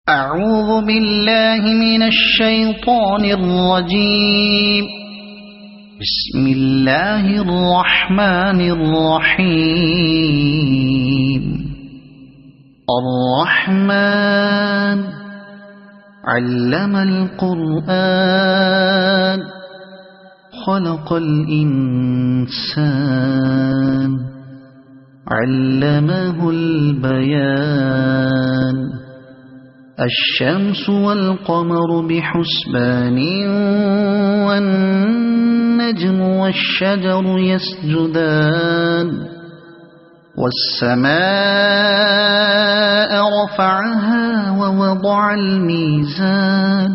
أعوذ بالله من الشيطان الرجيم. بسم الله الرحمن الرحيم. الرحمن علم القرآن خلق الإنسان علمه البيان. الشمس والقمر بحسبان والنجم والشجر يسجدان. والسماء رفعها ووضع الميزان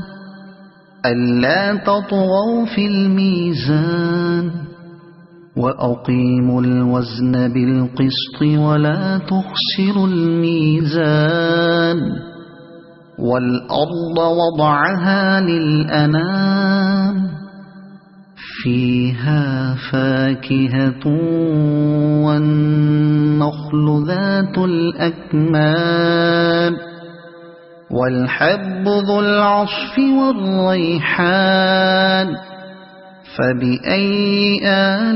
ألا تطغوا في الميزان وأقيموا الوزن بالقسط ولا تخسروا الميزان. والأرض وضعها للأنام فيها فاكهة والنخل ذات الأكمام والحب ذو العصف والريحان. فبأي آلاء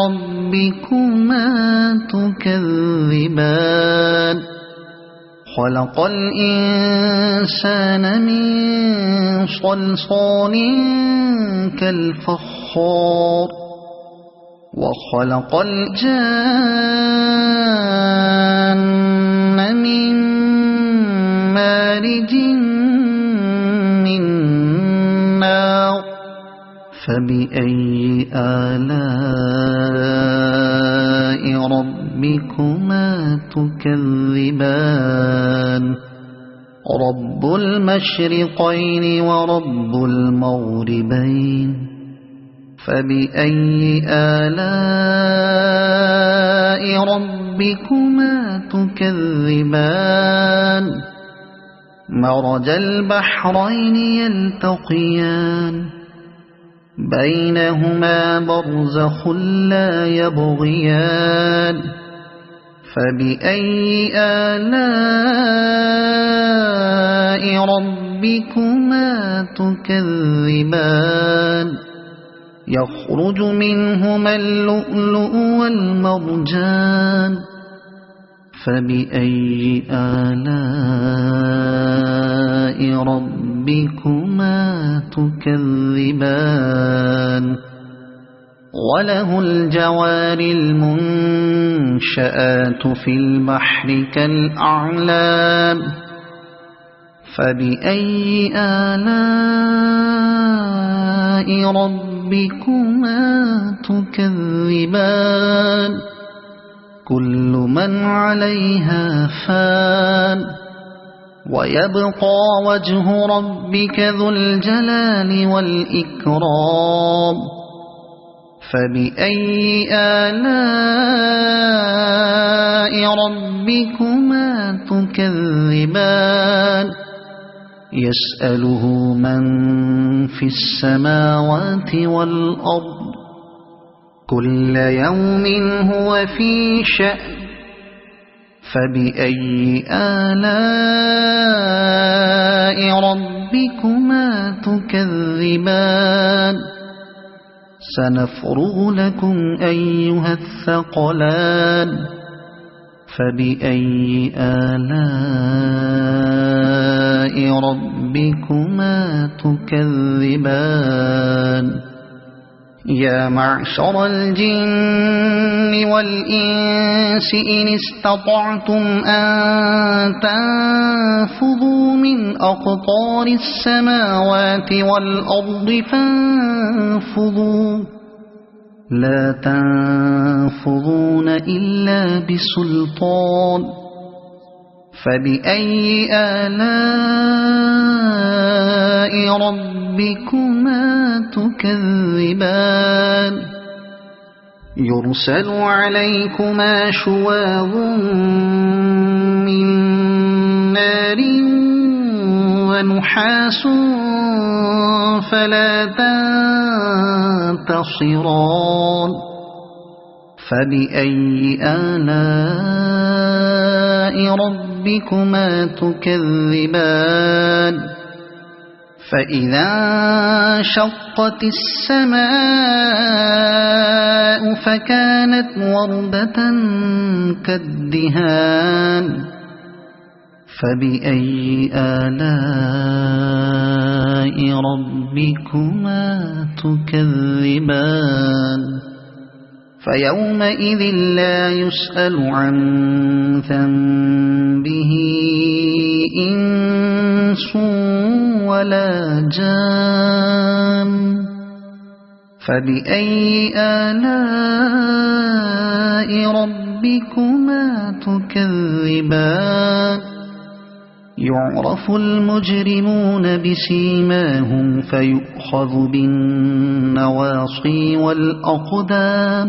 ربكما تكذبان. خلق الإنسان من صلصال كالفخار وخلق الجان من مارج من نار. فبأي آلاء ربكما تكذبان. رب المشرقين ورب المغربين. فبأي آلاء ربكما تكذبان. مرج البحرين يلتقيان بينهما برزخ لا يبغيان. فبأي آلاء ربكما تكذبان. يخرج منهما اللؤلؤ والمرجان. فبأي آلاء ربكما تكذبان. وله الجوار المنشآت في البحر كالأعلام. فبأي آلاء ربكما تكذبان. كل من عليها فان ويبقى وجه ربك ذو الجلال والإكرام. فبأي آلاء ربكما تكذبان. يسأله من في السماوات والأرض كل يوم هو في شأن. فبأي آلاء ربكما تكذبان. سنفرغ لكم أيها الثقلان. فبأي آلاء ربكما تكذبان. يا معشر الجن والإنس إن استطعتم أن تنفذوا من أقطار السماوات والأرض فانفذوا لا تنفذون إلا بسلطان. فبأي آلاء ربكما تكذبان. يرسل عليكما شواظ من نار ونحاس فلا تنتصران. فبأي آلاء ربكما تكذبان فإذا انشقت السماء فكانت وردة كالدهان فبأي آلاء ربكما تكذبان فيومئذ لا يسأل عن ذنبه إنس ولا جان فبأي آلاء ربكما تكذبان يعرف المجرمون بسيماهم فيؤخذ بالنواصي والأقدام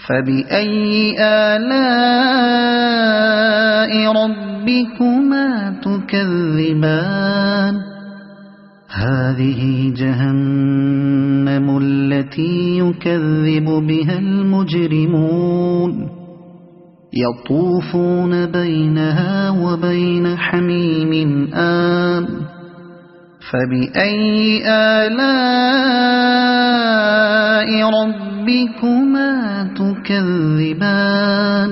فبأي آلاء ربكما تكذبان هذه جهنم التي يكذب بها المجرمون يطوفون بينها وبين حميم آن فبأي آلاء ربكما تكذبان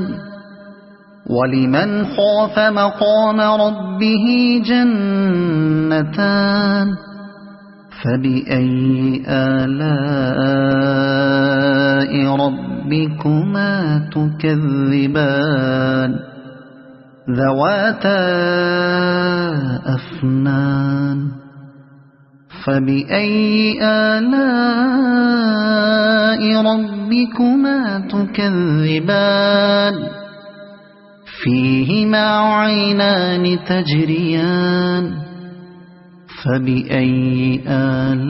ولمن خاف مقام ربه جنتان فبأي آلاء ربكما تكذبان ذواتا أفنان فبأي آلاء ربكما تكذبان فيهما عينان تجريان فبأي آلاء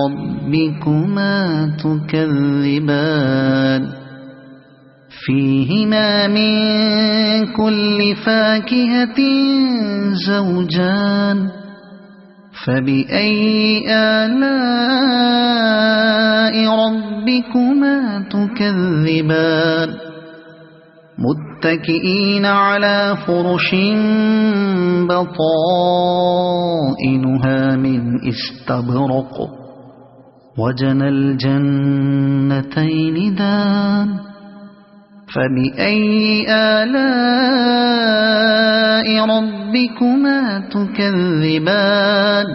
ربكما تكذبان فيهما من كل فاكهة زوجان فبأي آلاء ربكما تكذبان متكئين على فرش بطائنها من استبرق وجنى الجنتين دان فبأي آلاء ربكما تكذبان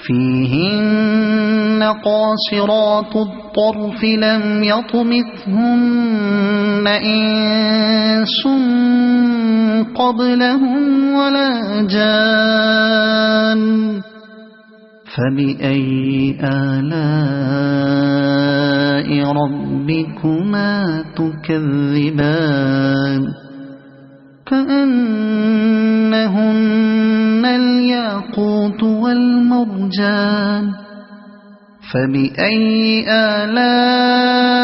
فيهن قاصرات الطرف لم يطمثهن إنس قبلهم ولا جان فبأي آلاء ربكما تكذبان كأنهن الياقوت والمرجان فبأي آلاء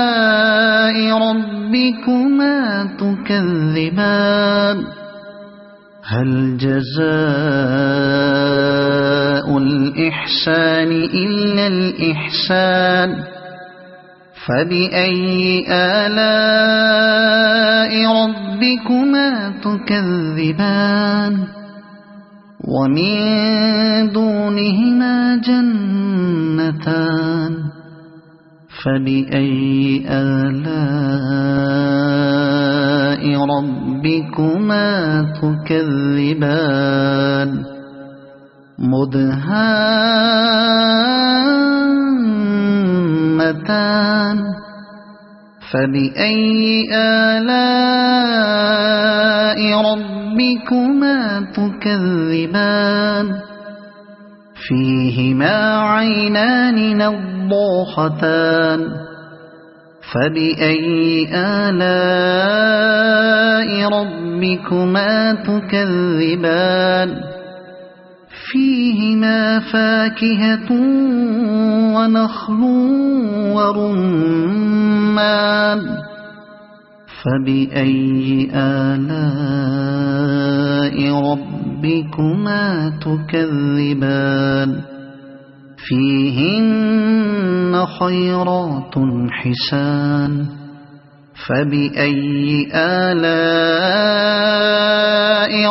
ربكما تكذبان هل جزاء الإحسان إلا الإحسان فبأي آلاء ربكما تكذبان ومن دونهما جنتان فبأي آلاء ربكما تكذبان مدهامتان فبأي آلاء ربكما تكذبان فيهما عينان نضاختان فبأي آلاء ربكما تكذبان فيهما فاكهة ونخل ورمان فبأي آلاء ربكما تكذبان فيهن خيرات حسان فبأي آلاء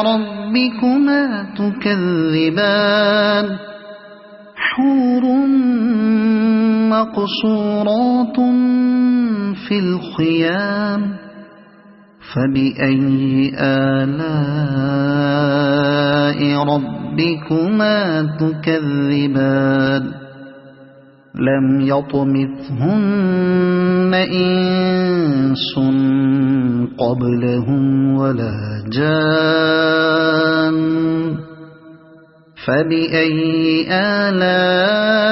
ربكما تكذبان حور مقصورات في الخيام فبأي آلاء ربكما تكذبان لم يطمثهن إنس قبلهم ولا جان فبأي آلاء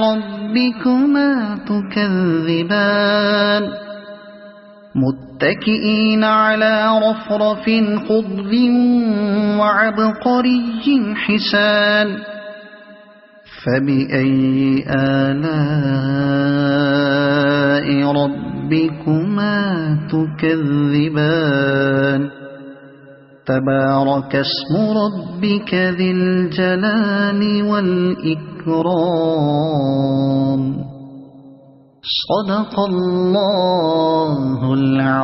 ربكما تكذبان متكئين على رفرف خضر وعبقري حسان فبأي آلاء ربكما تكذبان تبارك اسم ربك ذي الجلال والإكرام صدق الله العظيم.